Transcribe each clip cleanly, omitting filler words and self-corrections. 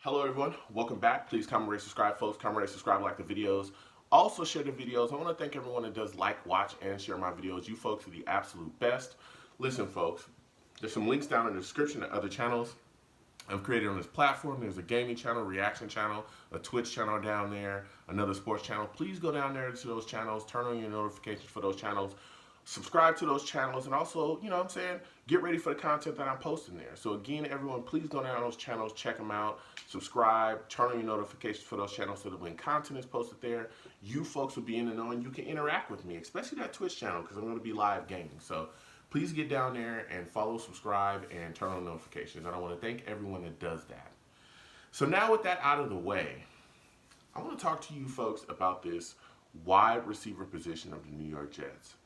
Hello everyone, welcome back. Please comment, rate, subscribe, folks. Comment, rate, subscribe, like the videos. Also share the videos. I want to thank everyone that does like, watch, and share my videos. You folks are the absolute best. Listen, folks, there's some links down in the description to other channels I've created on this platform. There's a gaming channel, reaction channel, a Twitch channel down there, another sports channel. Please go down there to those channels, turn on your notifications for those channels, subscribe to those channels, and also, you know what I'm saying, get ready for the content that I'm posting there. So again, everyone, please go down those channels, check them out, subscribe, turn on your notifications for those channels so that when content is posted there, you folks will be in the know and you can interact with me, especially that Twitch channel because I'm going to be live gaming. So please get down there and follow, subscribe, and turn on notifications. And I want to thank everyone that does that. So now with that out of the way, I want to talk to you folks about this wide receiver position of the New York Jets.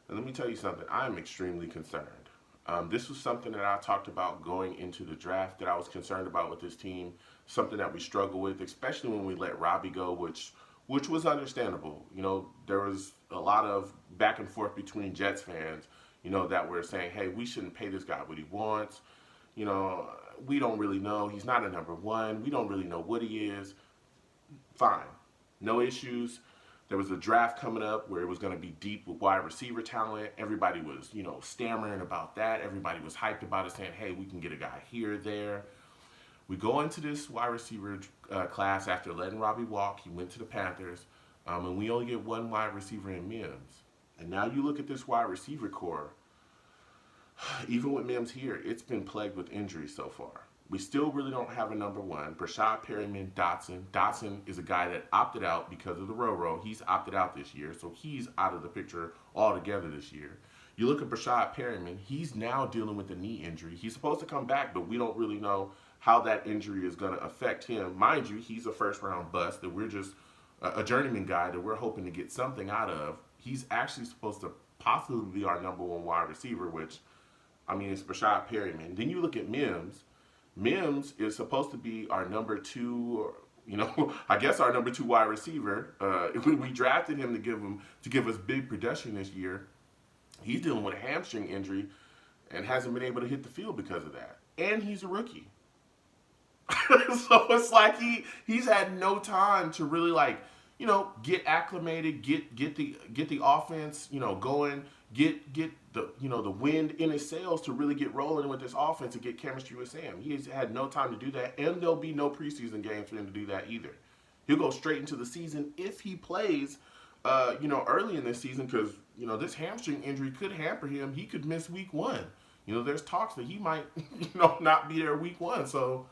And let me tell you something, I am extremely concerned. This was something that I talked about going into the draft that I was concerned about with this team, something that we struggle with, especially when we let Robbie go, which was understandable. You know, there was a lot of back and forth between Jets fans, you know, that were saying, hey, we shouldn't pay this guy what he wants. You know, we don't really know. He's not a number one. We don't really know what he is. Fine. No issues. There was a draft coming up where it was going to be deep with wide receiver talent. Everybody was, you know, stammering about that. Everybody was hyped about it, saying, hey, we can get a guy here, there. We go into this wide receiver class after letting Robbie walk. He went to the Panthers, and we only get one wide receiver in Mims. And now you look at this wide receiver core. Even with Mims here, it's been plagued with injuries so far. We still really don't have a number one. Brashad Perryman, Dotson. Dotson is a guy that opted out because of the Roro. He's opted out this year, so he's out of the picture altogether this year. You look at Brashad Perryman, he's now dealing with a knee injury. He's supposed to come back, but we don't really know how that injury is going to affect him. Mind you, he's a first-round bust that we're just a journeyman guy that we're hoping to get something out of. He's actually supposed to possibly be our number one wide receiver, which, I mean, it's Brashad Perryman. Then you look at Mims. Mims is supposed to be our number two, you know, I guess our number two wide receiver. We drafted him to give us big production this year. He's dealing with a hamstring injury and hasn't been able to hit the field because of that. And he's a rookie. So it's like he's had no time to really, like, you know, get acclimated, get the offense, you know, going, get the, you know, the wind in his sails to really get rolling with this offense and get chemistry with Sam. He's had no time to do that, and there'll be no preseason games for him to do that either. He'll go straight into the season if he plays, you know, early in this season, because, you know, this hamstring injury could hamper him. He could miss week one. You know, there's talks that he might, you know, not be there week one. So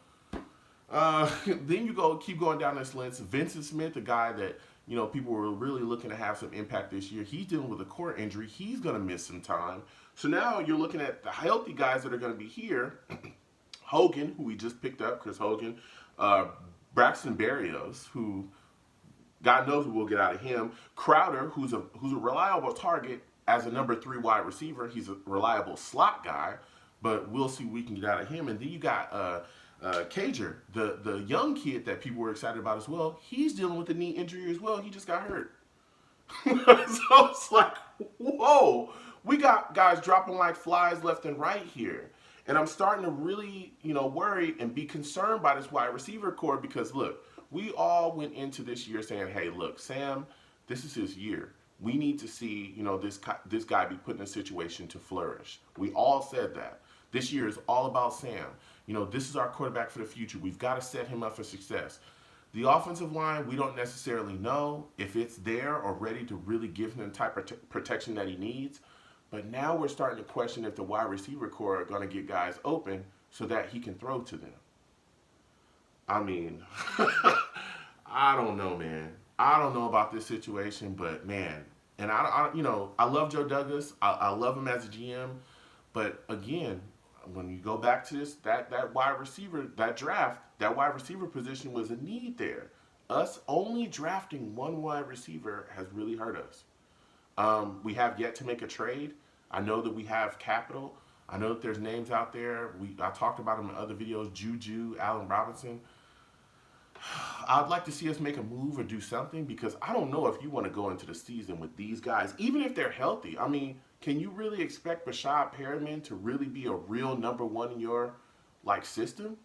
then you keep going down this list. Vincent Smith, a guy that, you know, people were really looking to have some impact this year. He's dealing with a core injury. He's going to miss some time. So now you're looking at the healthy guys that are going to be here. Hogan, who we just picked up, Chris Hogan. Braxton Berrios, who God knows what we'll get out of him. Crowder, who's a reliable target as a number three wide receiver. He's a reliable slot guy, but we'll see what we can get out of him. And then you got Cager, the young kid that people were excited about as well. He's dealing with a knee injury as well. He just got hurt. So it's like, whoa, we got guys dropping like flies left and right here. And I'm starting to really, you know, worry and be concerned by this wide receiver core because, look, we all went into this year saying, hey, look, Sam, this is his year. We need to see, you know, this guy be put in a situation to flourish. We all said that. This year is all about Sam. You know, this is our quarterback for the future. We've got to set him up for success. The offensive line, we don't necessarily know if it's there or ready to really give him the type of protection that he needs. But now we're starting to question if the wide receiver core are going to get guys open so that he can throw to them. I mean, I don't know, man. I don't know about this situation, but man, and you know, I love Joe Douglas. I love him as a GM, but again, when you go back to this, that wide receiver, that draft, that wide receiver position was a need there. Us only drafting one wide receiver has really hurt us. We have yet to make a trade. I know that we have capital. I know that there's names out there. I talked about them in other videos. Juju, Allen Robinson. I'd like to see us make a move or do something because I don't know if you want to go into the season with these guys, even if they're healthy. I mean, can you really expect Brashad Perriman to really be a real number one in your like system?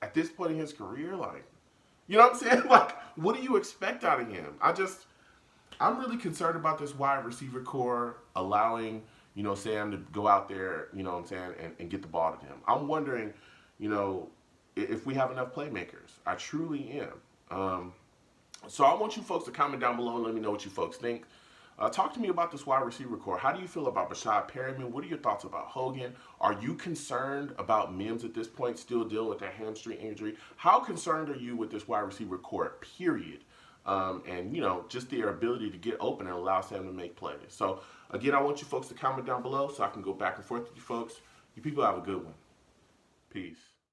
at this point in his career, like, you know what I'm saying? Like, what do you expect out of him? I'm really concerned about this wide receiver core allowing, Sam to go out there, you know what I'm saying, and get the ball to him. I'm wondering, you know, if we have enough playmakers. I truly am. So I want you folks to comment down below and let me know what you folks think. Talk to me about this wide receiver core. How do you feel about Breshad Perriman? What are your thoughts about Hogan? Are you concerned about Mims at this point still dealing with that hamstring injury? How concerned are you with this wide receiver core, period? And, just their ability to get open and allow Sam to make plays. So, again, I want you folks to comment down below so I can go back and forth with you folks. You people have a good one. Peace.